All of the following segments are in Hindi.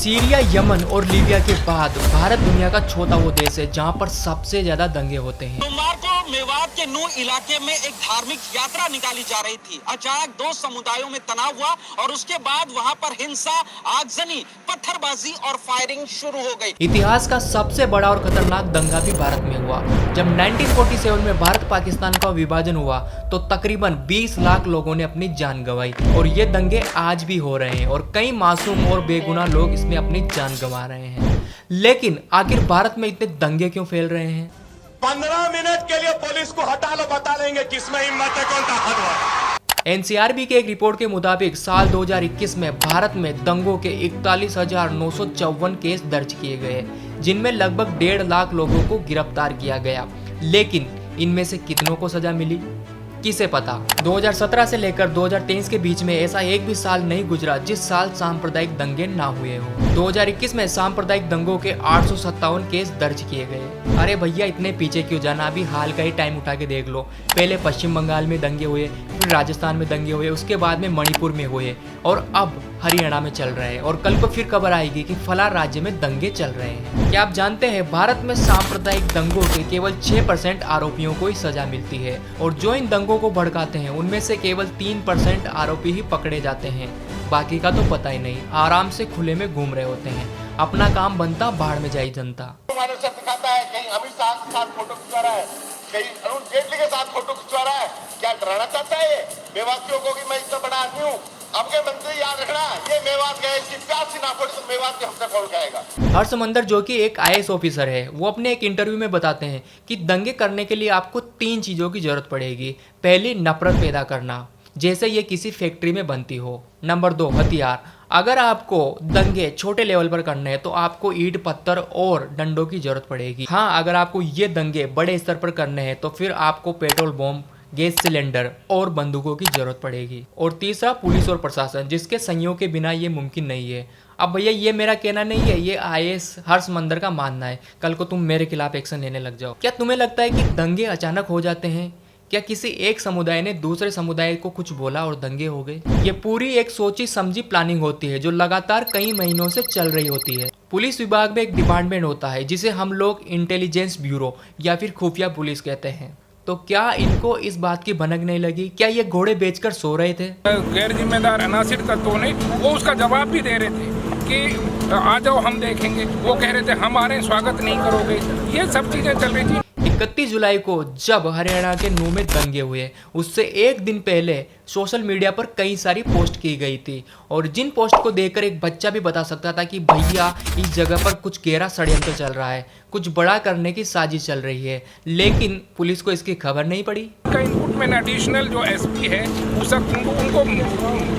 सीरिया, यमन और लीबिया के बाद भारत दुनिया का चौथा वो देश है जहां पर सबसे ज्यादा दंगे होते हैं। सोमवार को मेवात के नू इलाके में एक धार्मिक यात्रा निकाली जा रही थी। अचानक दो समुदायों में तनाव हुआ और उसके बाद वहां पर हिंसा, आगजनी, पत्थरबाजी और फायरिंग शुरू हो गई। इतिहास का सबसे बड़ा और खतरनाक दंगा भी भारत में हुआ। जब 1947 में भारत पाकिस्तान का विभाजन हुआ तो तकरीबन 20 लाख लोगों ने अपनी जान गंवाई और ये दंगे आज भी हो रहे हैं और कई मासूम और बेगुनाह लोग इसमें अपनी जान गंवा रहे हैं। लेकिन आखिर भारत में इतने दंगे क्यों फैल रहे हैं? 15 मिनट के लिए पुलिस को हटा लो, बता लेंगे किसमें हिम्मत है, कौन ताकतवर। एनसीआरबी के एक रिपोर्ट के मुताबिक साल 2021 में भारत में दंगों के 41,954 केस दर्ज किए गए, जिनमें लगभग 1.5 लाख लोगों को गिरफ्तार किया गया। लेकिन इनमें से कितनों को सजा मिली, किसे पता। 2017 से लेकर 2023 के बीच में ऐसा एक भी साल नहीं गुजरा जिस साल सांप्रदायिक दंगे ना हुए हो। 2021 में सांप्रदायिक दंगों के 857 केस दर्ज किए गए। अरे भैया इतने पीछे क्यों जाना, अभी हाल का ही टाइम उठा के देख लो। पहले पश्चिम बंगाल में दंगे हुए, फिर राजस्थान में दंगे हुए, उसके बाद में मणिपुर में हुए और अब हरियाणा में चल रहे हैं और कल को फिर खबर आएगी कि फला राज्य में दंगे चल रहे हैं। क्या आप जानते हैं भारत में सांप्रदायिक दंगों के केवल 6% आरोपियों को ही सजा मिलती है और जो इन दंगों को भड़काते हैं उनमें से केवल 3% आरोपी ही पकड़े जाते हैं। बाकी का तो पता ही नहीं, आराम से खुले में घूम रहे होते हैं। अपना काम बनता, बाहर में जाई जनता। दिखाता है कहीं अमित शाह के साथ फोटो खिंचवा रहा है, कहीं अरुण जेटली के साथ फोटो खिंचवा रहा है। क्या डराना चाहता है ये मेवातियों को कि मैं इतना बड़ा आदमी हूँ? अब के मंत्री याद रखना, ये मेवात गए, इसकी प्यास सी ना पड़ी तो मेवात के हमसे कौन खाएगा। हर्ष मंदर जो कि एक आईएएस ऑफिसर है, वो अपने एक इंटरव्यू में बताते हैं कि दंगे करने के लिए आपको 3 चीजों की जरूरत पड़ेगी। पहली, नफरत पैदा करना, जैसे ये किसी फैक्ट्री में बनती हो। नंबर 2, हथियार। अगर आपको दंगे छोटे लेवल पर करने हैं तो आपको ईंट, पत्थर और डंडों की जरूरत पड़ेगी। हाँ, अगर आपको ये दंगे बड़े स्तर पर करने हैं तो फिर आपको पेट्रोल बम, गैस सिलेंडर और बंदूकों की जरूरत पड़ेगी। और तीसरा, पुलिस और प्रशासन, जिसके सहयोग के बिना ये मुमकिन नहीं है। अब भैया ये मेरा कहना नहीं है, ये आईएएस हर्ष मंदर का मानना है। कल को तुम मेरे खिलाफ एक्शन लेने लग जाओ। क्या तुम्हें लगता है कि दंगे अचानक हो जाते हैं? क्या किसी एक समुदाय ने दूसरे समुदाय को कुछ बोला और दंगे हो गए? ये पूरी एक सोची समझी प्लानिंग होती है जो लगातार कई महीनों से चल रही होती है। पुलिस विभाग में एक डिपार्टमेंट होता है जिसे हम लोग इंटेलिजेंस ब्यूरो या फिर खुफिया पुलिस कहते हैं। तो क्या इनको इस बात की भनक नहीं लगी? क्या ये घोड़े बेचकर सो रहे थे? गैर जिम्मेदार अनासिर तत्वों ने वो उसका जवाब भी दे रहे थे कि आ जाओ हम देखेंगे। वो कह रहे थे हम आ रहे हैं, स्वागत नहीं करोगे। ये सब चीजें चल रही थी। 31 जुलाई को जब हरियाणा के नू में दंगे हुए, उससे एक दिन पहले सोशल मीडिया पर कई सारी पोस्ट की गई थी और जिन पोस्ट को देखकर एक बच्चा भी बता सकता था कि भैया इस जगह पर कुछ गहरा षड्यंत्र चल रहा है, कुछ बड़ा करने की साजिश चल रही है। लेकिन पुलिस को इसकी खबर नहीं पड़ी। इनपुट में एडिशनल जो एसपी है उनको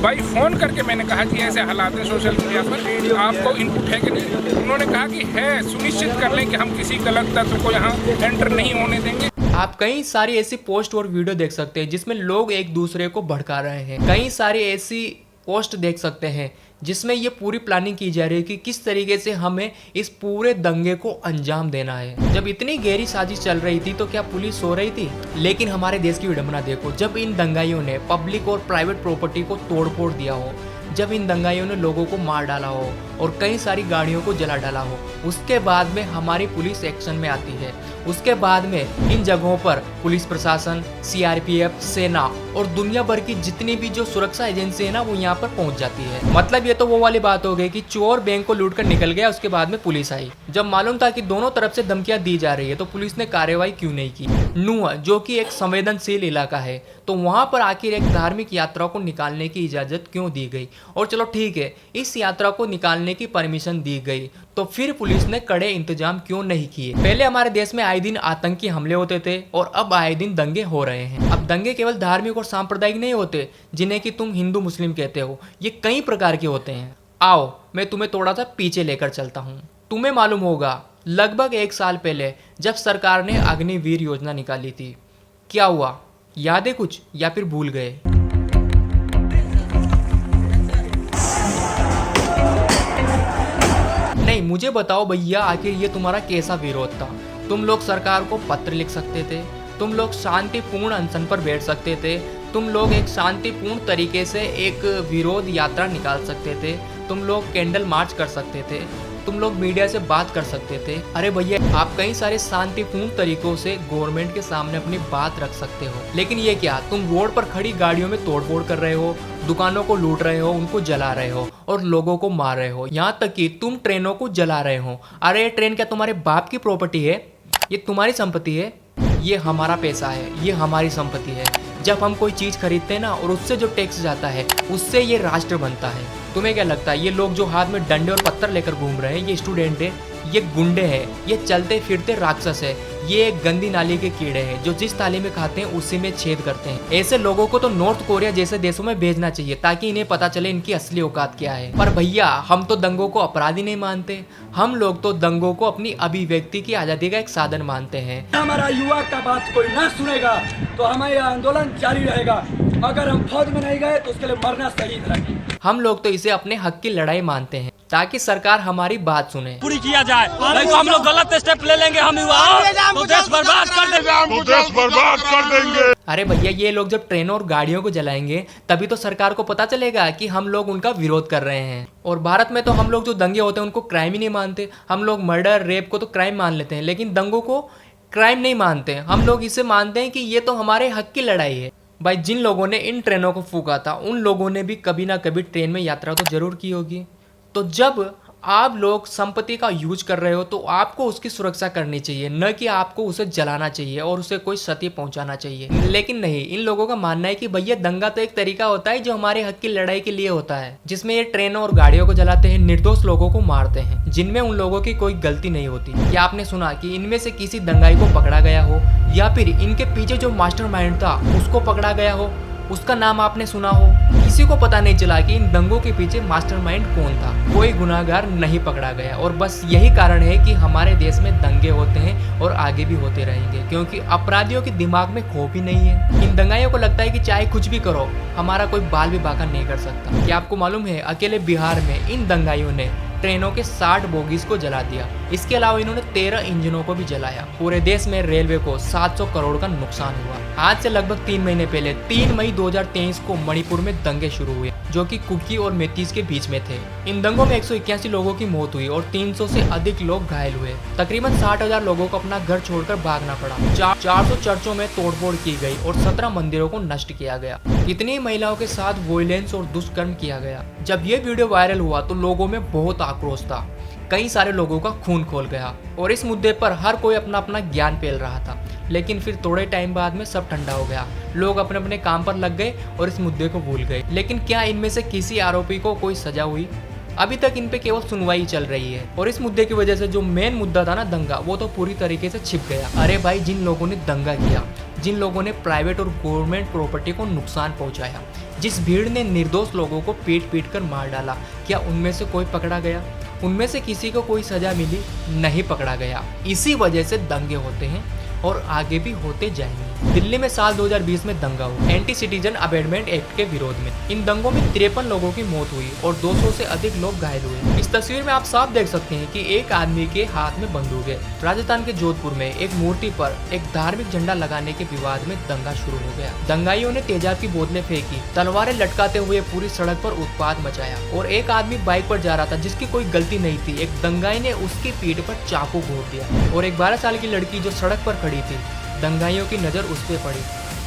भाई फोन करके मैंने कहा कि ऐसे हालात है सोशल मीडिया पर, आपको इनपुट है कि नहीं? उन्होंने कहा कि है, सुनिश्चित कर लें कि हम किसी गलत तत्व को यहाँ एंटर नहीं होने देंगे। आप कई सारी ऐसी पोस्ट और वीडियो देख सकते हैं जिसमें लोग एक दूसरे को भड़का रहे हैं। कई सारी ऐसी पोस्ट देख सकते हैं जिसमें ये पूरी प्लानिंग की जा रही है कि किस तरीके से हमें इस पूरे दंगे को अंजाम देना है। जब इतनी गहरी साजिश चल रही थी तो क्या पुलिस सो रही थी? लेकिन हमारे देश की विडंबना देखो, जब इन दंगाइयों ने पब्लिक और प्राइवेट प्रॉपर्टी को तोड़ फोड़ दिया हो, जब इन दंगाइयों ने लोगों को मार डाला हो और कई सारी गाड़ियों को जला डाला हो, उसके बाद में हमारी पुलिस एक्शन में आती है। उसके बाद में इन जगहों पर पुलिस प्रशासन, सीआरपीएफ, सेना और दुनिया भर की जितनी भी जो सुरक्षा एजेंसी है ना, वो यहाँ पर पहुंच जाती है। मतलब ये तो वो वाली बात हो गई कि चोर बैंक को लूट कर निकल गया, उसके बाद में पुलिस आई। जब मालूम था कि दोनों तरफ से धमकियां दी जा रही है तो पुलिस ने कार्रवाई क्यों नहीं की? नूह जो कि एक संवेदनशील इलाका है, तो वहां पर आखिर एक धार्मिक यात्रा को निकालने की इजाजत क्यों दी गई? और चलो ठीक है, इस यात्रा को निकालने की परमिशन दी गई, तो फिर पुलिस ने कड़े इंतजाम क्यों नहीं किए? पहले हमारे देश में आए दिन आतंकी हमले होते थे और अब आए दिन दंगे हो रहे हैं। अब दंगे केवल धार्मिक और सांप्रदायिक नहीं होते जिन्हें कि तुम हिंदू मुस्लिम कहते हो, ये कई प्रकार के होते हैं। आओ मैं तुम्हें थोड़ा सा पीछे लेकर चलता हूँ। तुम्हें मालूम होगा लगभग 1 साल पहले जब सरकार ने अग्निवीर योजना निकाली थी, क्या हुआ याद है कुछ, या फिर भूल गए? नहीं, मुझे बताओ भैया, आखिर ये तुम्हारा कैसा विरोध था? तुम लोग सरकार को पत्र लिख सकते थे, तुम लोग शांतिपूर्ण अनशन पर बैठ सकते थे, तुम लोग एक शांतिपूर्ण तरीके से एक विरोध यात्रा निकाल सकते थे, तुम लोग कैंडल मार्च कर सकते थे, तुम लोग मीडिया से बात कर सकते थे। अरे भैया, आप कई सारे शांतिपूर्ण तरीकों से गवर्नमेंट के सामने अपनी बात रख सकते हो, लेकिन ये क्या, तुम रोड पर खड़ी गाड़ियों में तोड़फोड़ कर रहे हो, दुकानों को लूट रहे हो, उनको जला रहे हो और लोगों को मार रहे हो। यहाँ तक कि तुम ट्रेनों को जला रहे हो। अरे ये ट्रेन क्या तुम्हारे बाप की प्रॉपर्टी है? ये तुम्हारी संपत्ति है? ये हमारा पैसा है, ये हमारी संपत्ति है। जब हम कोई चीज खरीदते हैं ना, और उससे जो टैक्स जाता है, उससे ये राष्ट्र बनता है। तुम्हें क्या लगता है ये लोग जो हाथ में डंडे और पत्थर लेकर घूम रहे हैं, ये स्टूडेंट है, ये गुंडे हैं, ये चलते फिरते राक्षस है, ये एक गंदी नाली के कीड़े हैं जो जिस थाली में खाते हैं उसी में छेद करते हैं। ऐसे लोगों को तो नॉर्थ कोरिया जैसे देशों में भेजना चाहिए ताकि इन्हें पता चले इनकी असली औकात क्या है। पर भैया, हम तो दंगों को अपराधी नहीं मानते, हम लोग तो दंगों को अपनी अभिव्यक्ति की आजादी का एक साधन मानते हैं। हमारा युवा का बात कोई ना सुनेगा तो हमारा आंदोलन जारी रहेगा। अगर हम फौज में नहीं गए तो उसके लिए मरना शहीद रहेंगे। हम लोग तो इसे अपने हक की लड़ाई मानते हैं ताकि सरकार हमारी बात सुने। पूरी किया जाए, नहीं तो हम लोग गलत स्टेप ले लेंगे, हम युवा तो देश बर्बाद कर देंगे। अरे भैया, ये लोग जब ट्रेनों और गाड़ियों को जलाएंगे तभी तो सरकार को पता चलेगा कि हम लोग उनका विरोध कर रहे हैं। और भारत में तो हम लोग जो दंगे होते हैं उनको क्राइम ही नहीं मानते। हम लोग मर्डर, रेप को तो क्राइम मान लेते हैं, लेकिन दंगों को क्राइम नहीं मानते। हम लोग इसे मानते हैं कि ये तो हमारे हक की लड़ाई है। भाई, जिन लोगों ने इन ट्रेनों को फूका था उन लोगों ने भी कभी ना कभी ट्रेन में यात्रा तो जरूर की होगी। तो जब आप लोग संपत्ति का यूज कर रहे हो तो आपको उसकी सुरक्षा करनी चाहिए, न कि आपको उसे जलाना चाहिए और उसे कोई क्षति पहुंचाना चाहिए। लेकिन नहीं, इन लोगों का मानना है कि भैया दंगा तो एक तरीका होता है जो हमारे हक की लड़ाई के लिए होता है, जिसमें ये ट्रेनों और गाड़ियों को जलाते हैं, निर्दोष लोगों को मारते हैं जिनमें उन लोगों की कोई गलती नहीं होती। क्या आपने सुना कि इनमें से किसी दंगाई को पकड़ा गया हो, या फिर इनके पीछे जो मास्टरमाइंड था उसको पकड़ा गया हो? उसका नाम आपने सुना हो? किसी को पता नहीं चला कि इन दंगों के पीछे मास्टरमाइंड कौन था। कोई गुनाहगार नहीं पकड़ा गया और बस यही कारण है कि हमारे देश में दंगे होते हैं और आगे भी होते रहेंगे, क्योंकि अपराधियों के दिमाग में खौफ ही नहीं है। इन दंगाइयों को लगता है कि चाहे कुछ भी करो, हमारा कोई बाल भी बाका नहीं कर सकता। क्या आपको मालूम है, अकेले बिहार में इन दंगाइयों ने ट्रेनों के 60 बोगीज को जला दिया। इसके अलावा इन्होंने 13 इंजनों को भी जलाया। पूरे देश में रेलवे को 700 करोड़ का नुकसान हुआ। आज से लगभग 3 महीने पहले 3 मई 2023 को मणिपुर में दंगे शुरू हुए जो कि कुकी और मेतीस के बीच में थे। इन दंगों में 181 लोगों की मौत हुई और 300 से अधिक लोग घायल हुए। तकरीबन 60,000 लोगों को अपना घर छोड़कर भागना पड़ा। 400 चर्चों में तोड़फोड़ की गई और 17 मंदिरों को नष्ट किया गया। कितनी महिलाओं के साथ वॉयलेंस और दुष्कर्म किया गया। जब ये वीडियो वायरल हुआ तो लोगों में बहुत आक्रोश था। कई सारे लोगों का खून खोल गया और इस मुद्दे पर हर कोई अपना अपना ज्ञान पेल रहा था। लेकिन फिर थोड़े टाइम बाद में सब ठंडा हो गया। लोग अपने अपने काम पर लग गए और इस मुद्दे को भूल गए। लेकिन क्या इनमें से किसी आरोपी को कोई सजा हुई? अभी तक इन पे केवल सुनवाई चल रही है और इस मुद्दे की वजह से जो मेन मुद्दा था ना, दंगा, वो तो पूरी तरीके से छिप गया। अरे भाई, जिन लोगों ने दंगा किया, जिन लोगों ने प्राइवेट और गवर्नमेंट प्रॉपर्टी को नुकसान पहुंचाया, जिस भीड़ ने निर्दोष लोगों को पीट पीट कर मार डाला, क्या उनमें से कोई पकड़ा गया? उनमें से किसी को कोई सजा मिली? नहीं पकड़ा गया। इसी वजह से दंगे होते हैं और आगे भी होते जाएंगे। दिल्ली में साल 2020 में दंगा हुआ एंटी सिटीजन अमेंडमेंट एक्ट के विरोध में। इन दंगों में 53 लोगों की मौत हुई और 200 से अधिक लोग घायल हुए। इस तस्वीर में आप साफ देख सकते हैं कि एक आदमी के हाथ में बंदूक है। राजस्थान के जोधपुर में एक मूर्ति पर एक धार्मिक झंडा लगाने के विवाद में दंगा शुरू हो गया। दंगाइयों ने तेजाब की बोतलें फेंकी, तलवारें लटकाते हुए पूरी सड़क पर उत्पात मचाया और एक आदमी बाइक पर जा रहा था जिसकी कोई गलती नहीं थी। एक दंगाई ने उसकी पीठ पर चाकू घोंप दिया और एक 12 साल की लड़की जो सड़क पर खड़ी थी, दंगाइयों की नजर उस पे पड़ी।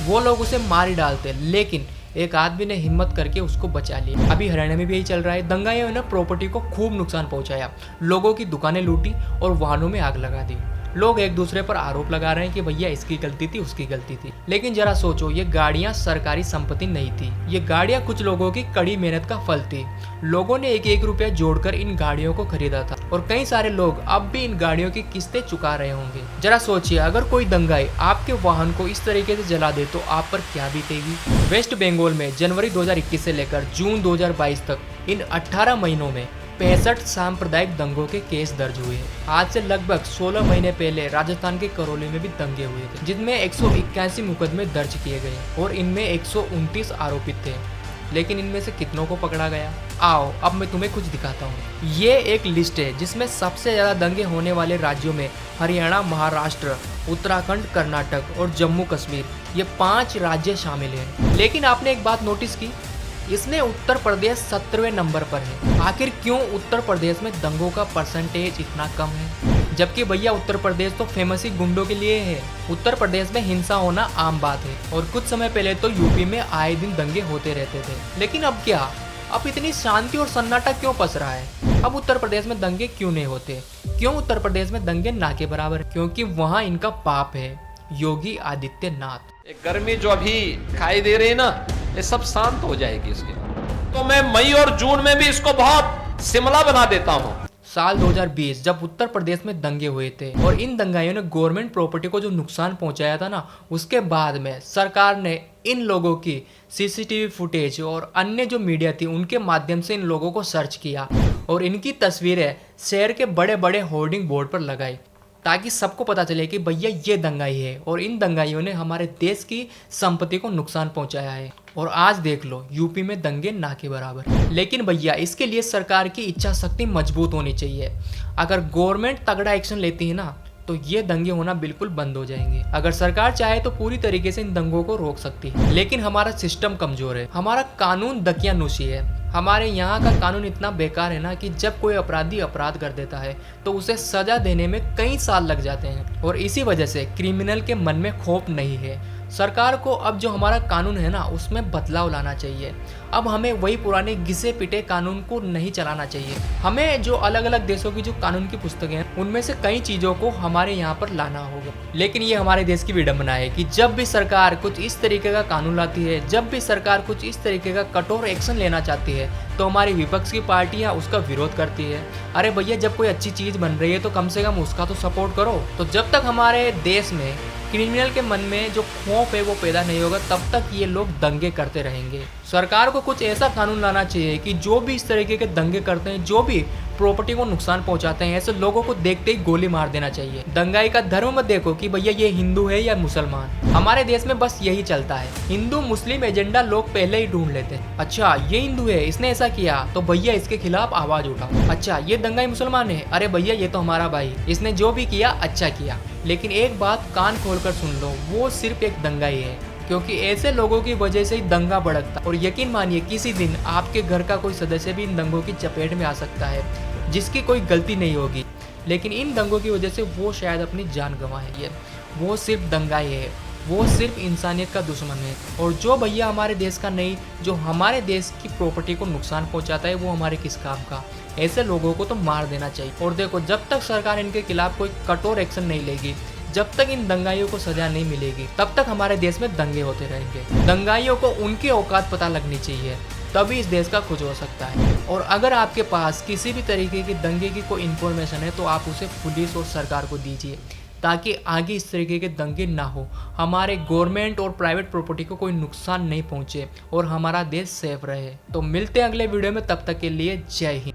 वो लोग उसे मार ही डालते, लेकिन एक आदमी ने हिम्मत करके उसको बचा लिया। अभी हरियाणा में भी यही चल रहा है। दंगाइयों ने प्रॉपर्टी को खूब नुकसान पहुंचाया, लोगों की दुकानें लूटी और वाहनों में आग लगा दी। लोग एक दूसरे पर आरोप लगा रहे हैं कि भैया इसकी गलती थी, उसकी गलती थी। लेकिन जरा सोचो, ये गाड़ियां सरकारी संपत्ति नहीं थी। ये गाड़ियां कुछ लोगों की कड़ी मेहनत का फल थी। लोगों ने 1-1 रुपया जोड़कर इन गाड़ियों को खरीदा था और कई सारे लोग अब भी इन गाड़ियों की किस्तें चुका रहे होंगे। जरा सोचिए, अगर कोई दंगाई आपके वाहन को इस तरीके से जला दे तो आप पर क्या बीतेगी। वेस्ट बंगाल में जनवरी 2021 से लेकर जून 2022 तक इन 18 महीनों में 65 सांप्रदायिक दंगों के केस दर्ज हुए हैं। आज से लगभग 16 महीने पहले राजस्थान के करौली में भी दंगे हुए थे, जिनमें 181 मुकदमे दर्ज किए गए और इनमें 129 आरोपित थे। लेकिन इनमें से कितनों को पकड़ा गया? आओ अब मैं तुम्हें कुछ दिखाता हूँ। ये एक लिस्ट है जिसमें सबसे ज्यादा दंगे होने वाले राज्यों में हरियाणा, महाराष्ट्र, उत्तराखंड, कर्नाटक और जम्मू कश्मीर, ये 5 राज्य शामिल हैं। लेकिन आपने एक बात नोटिस की, इसमें उत्तर प्रदेश 17वें नंबर पर है। आखिर क्यों उत्तर प्रदेश में दंगों का परसेंटेज इतना कम है? जबकि भैया उत्तर प्रदेश तो फेमस ही गुंडों के लिए है। उत्तर प्रदेश में हिंसा होना आम बात है और कुछ समय पहले तो यूपी में आए दिन दंगे होते रहते थे। लेकिन अब क्या, अब इतनी शांति और सन्नाटा क्यों पस रहा है? अब उत्तर प्रदेश में दंगे क्यों नहीं होते? क्यों उत्तर प्रदेश में दंगे ना के बराबर? क्योंकि वहाँ इनका पाप है, योगी आदित्यनाथ। एक गर्मी जो अभी दिखाई दे रही है ना, ये सब शांत हो जाएगी इसके बाद। तो मैं मई और जून में भी इसको बहुत शिमला बना देता हूँ। साल 2020 जब उत्तर प्रदेश में दंगे हुए थे और इन दंगाइयों ने गवर्नमेंट प्रॉपर्टी को जो नुकसान पहुंचाया था ना, उसके बाद में सरकार ने इन लोगों की सीसीटीवी फुटेज और अन्य जो मीडिया थी उनके माध्यम से इन लोगों को सर्च किया और इनकी तस्वीरें शहर के बड़े बड़े होर्डिंग बोर्ड पर लगाई ताकि सबको पता चले कि भैया ये दंगाई है और इन दंगाइयों ने हमारे देश की संपत्ति को नुकसान पहुंचाया है। और आज देख लो यूपी में दंगे ना के बराबर। लेकिन भैया इसके लिए सरकार की इच्छा शक्ति मजबूत होनी चाहिए। अगर गवर्नमेंट तगड़ा एक्शन लेती है ना तो ये दंगे होना बिल्कुल बंद हो जाएंगे। अगर सरकार चाहे तो पूरी तरीके से इन दंगों को रोक सकती है, लेकिन हमारा सिस्टम कमजोर है, हमारा कानून दकियानूसी है। हमारे यहाँ का कानून इतना बेकार है ना कि जब कोई अपराधी अपराध कर देता है तो उसे सजा देने में कई साल लग जाते हैं और इसी वजह से क्रिमिनल के मन में खौफ नहीं है। सरकार को अब जो हमारा कानून है ना उसमें बदलाव लाना चाहिए। अब हमें वही पुराने घिसे पिटे कानून को नहीं चलाना चाहिए। हमें जो अलग अलग देशों की जो कानून की पुस्तकें हैं उनमें से कई चीज़ों को हमारे यहाँ पर लाना होगा। लेकिन ये हमारे देश की विडंबना है कि जब भी सरकार कुछ इस तरीके का कानून लाती है, जब भी सरकार कुछ इस तरीके का कठोर एक्शन लेना चाहती है तो हमारी विपक्ष की पार्टियां उसका विरोध करती है। अरे भैया जब कोई अच्छी चीज़ बन रही है तो कम से कम उसका तो सपोर्ट करो। तो जब तक हमारे देश में क्रिमिनल के मन में जो खौफ है वो पैदा नहीं होगा तब तक ये लोग दंगे करते रहेंगे। सरकार को कुछ ऐसा कानून लाना चाहिए कि जो भी इस तरीके के दंगे करते हैं, जो भी प्रॉपर्टी को नुकसान पहुंचाते हैं, ऐसे लोगों को देखते ही गोली मार देना चाहिए। दंगाई का धर्म मत देखो कि भैया ये हिंदू है या मुसलमान। हमारे देश में बस यही चलता है, हिंदू मुस्लिम एजेंडा लोग पहले ही ढूंढ लेते हैं। अच्छा ये हिंदू है, इसने ऐसा किया तो भैया इसके खिलाफ आवाज उठाओ। अच्छा ये दंगाई मुसलमान है, अरे भैया ये तो हमारा भाई, इसने जो भी किया अच्छा किया। लेकिन एक बात कान खोलकर सुन लो, वो सिर्फ एक दंगाई है, क्योंकि ऐसे लोगों की वजह से ही दंगा भड़कता। और यकीन मानिए किसी दिन आपके घर का कोई सदस्य भी इन दंगों की चपेट में आ सकता है जिसकी कोई गलती नहीं होगी, लेकिन इन दंगों की वजह से वो शायद अपनी जान गंवाए। वो सिर्फ दंगाई है, वो सिर्फ इंसानियत का दुश्मन है। और जो भैया हमारे देश का नहीं, जो हमारे देश की प्रॉपर्टी को नुकसान पहुंचाता है वो हमारे किस काम का। ऐसे लोगों को तो मार देना चाहिए। और देखो जब तक सरकार इनके खिलाफ कोई कठोर एक्शन नहीं लेगी, जब तक इन दंगाइयों को सजा नहीं मिलेगी, तब तक हमारे देश में दंगे होते रहेंगे। दंगाइयों को उनकी औकात पता लगनी चाहिए, तभी इस देश का कुछ हो सकता है। और अगर आपके पास किसी भी तरीके की दंगे की कोई इन्फॉर्मेशन है तो आप उसे पुलिस और सरकार को दीजिए, ताकि आगे इस तरीके के दंगे ना हो, हमारे गवर्नमेंट और प्राइवेट प्रॉपर्टी को कोई नुकसान नहीं पहुंचे और हमारा देश सेफ रहे। तो मिलते हैं अगले वीडियो में, तब तक के लिए जय हिंद।